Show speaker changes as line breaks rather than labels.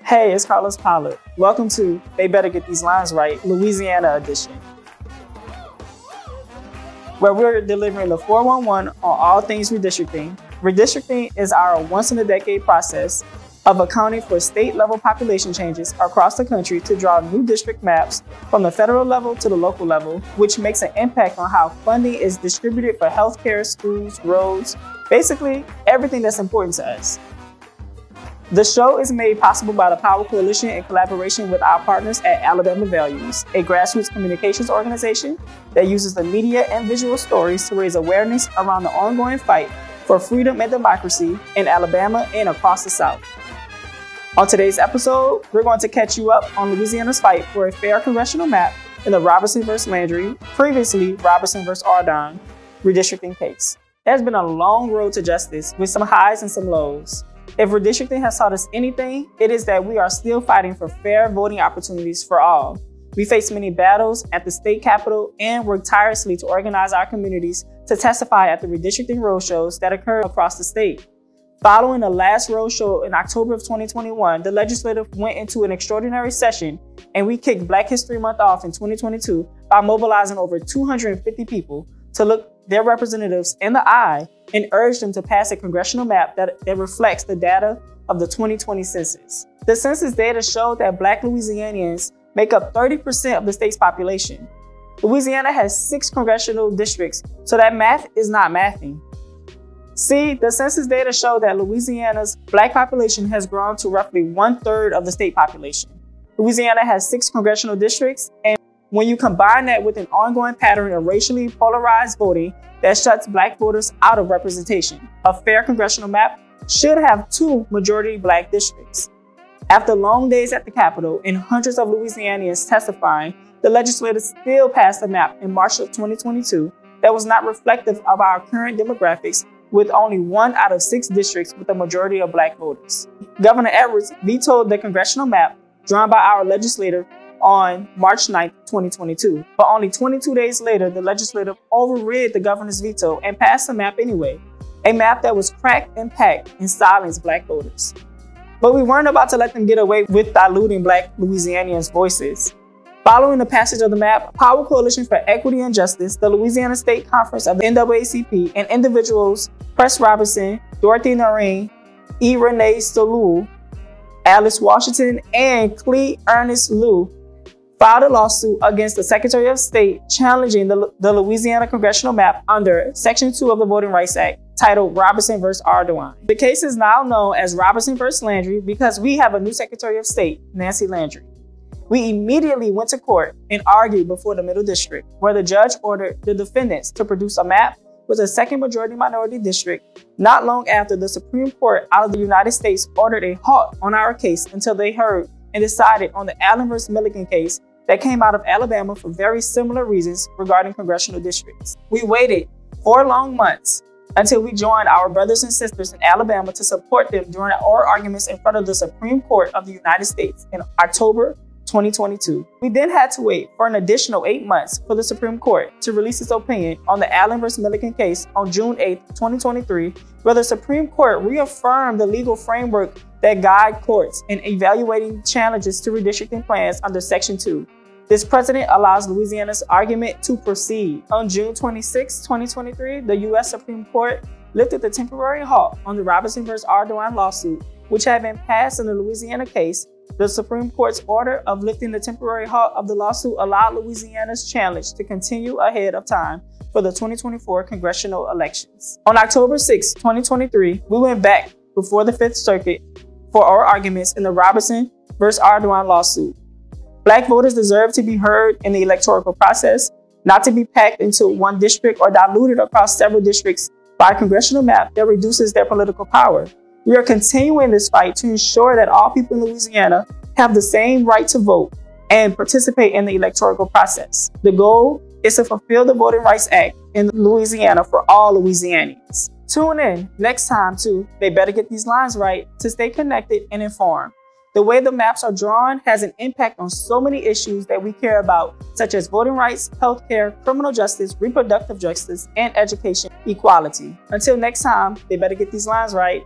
Hey, it's Carlos Pollard. Welcome to They Better Get These Lines Right, Louisiana edition, where we're delivering the 411 on all things redistricting. Redistricting is our once-in-a-decade process of accounting for state-level population changes across the country to draw new district maps from the federal level to the local level, which makes an impact on how funding is distributed for healthcare, schools, roads, basically everything that's important to us. The show is made possible by the Power Coalition in collaboration with our partners at Alabama Values, a grassroots communications organization that uses the media and visual stories to raise awareness around the ongoing fight for freedom and democracy in Alabama and across the South. On today's episode, we're going to catch you up on Louisiana's fight for a fair congressional map in the Robertson v. Landry, previously Robertson v. Ardon, redistricting case. It has been a long road to justice with some highs and some lows. If redistricting has taught us anything, it is that we are still fighting for fair voting opportunities for all. We face many battles at the state capitol and work tirelessly to organize our communities to testify at the redistricting roadshows that occur across the state. Following the last roadshow in October of 2021, the legislature went into an extraordinary session, and we kicked Black History Month off in 2022 by mobilizing over 250 people to look their representatives in the eye and urge them to pass a congressional map that reflects the data of the 2020 census. The census data showed that Black Louisianians make up 30% of the state's population. Louisiana has 6 congressional districts, so that math is not mathing. See, the census data show that Louisiana's Black population has grown to roughly 1/3 of the state population. Louisiana has 6 congressional districts, and when you combine that with an ongoing pattern of racially polarized voting that shuts Black voters out of representation, a fair congressional map should have 2 majority Black districts. After long days at the Capitol and hundreds of Louisianians testifying, the legislature still passed a map in March of 2022 that was not reflective of our current demographics, with only 1 out of 6 districts with a majority of Black voters. Governor Edwards vetoed the congressional map drawn by our legislator on March 9, 2022. But only 22 days later, the legislature overrid the governor's veto and passed the map anyway, a map that was cracked and packed and silenced Black voters. But we weren't about to let them get away with diluting Black Louisianians' voices. Following the passage of the map, Power Coalition for Equity and Justice, the Louisiana State Conference of the NAACP, and individuals Press Robertson, Dorothy Noreen, E. Renee Stolul, Alice Washington, and Clee Ernest Liu filed a lawsuit against the Secretary of State challenging the Louisiana congressional map under Section 2 of the Voting Rights Act, titled Robertson v. Ardon. The case is now known as Robertson v. Landry because we have a new Secretary of State, Nancy Landry. We immediately went to court and argued before the Middle District, where the judge ordered the defendants to produce a map with a second majority minority district. Not long after, the Supreme Court out of the United States ordered a halt on our case until they heard and decided on the Allen v. Milligan case that came out of Alabama for very similar reasons regarding congressional districts. We waited 4 long months until we joined our brothers and sisters in Alabama to support them during oral arguments in front of the Supreme Court of the United States in October 2022. We then had to wait for an additional 8 months for the Supreme Court to release its opinion on the Allen v. Milligan case on June 8, 2023, where the Supreme Court reaffirmed the legal framework that guide courts in evaluating challenges to redistricting plans under Section 2. This precedent allows Louisiana's argument to proceed. On June 26, 2023, the U.S. Supreme Court lifted the temporary halt on the Robertson v. Ardon lawsuit, which had been passed in the Louisiana case. The Supreme Court's order of lifting the temporary halt of the lawsuit allowed Louisiana's challenge to continue ahead of time for the 2024 congressional elections. On October 6, 2023, we went back before the Fifth Circuit for oral arguments in the Robertson v. Ardon lawsuit. Black voters deserve to be heard in the electoral process, not to be packed into one district or diluted across several districts by a congressional map that reduces their political power. We are continuing this fight to ensure that all people in Louisiana have the same right to vote and participate in the electoral process. The goal is to fulfill the Voting Rights Act in Louisiana for all Louisianians. Tune in next time to They Better Get These Lines Right to stay connected and informed. The way the maps are drawn has an impact on so many issues that we care about, such as voting rights, healthcare, criminal justice, reproductive justice, and education equality. Until next time, they better get these lines right.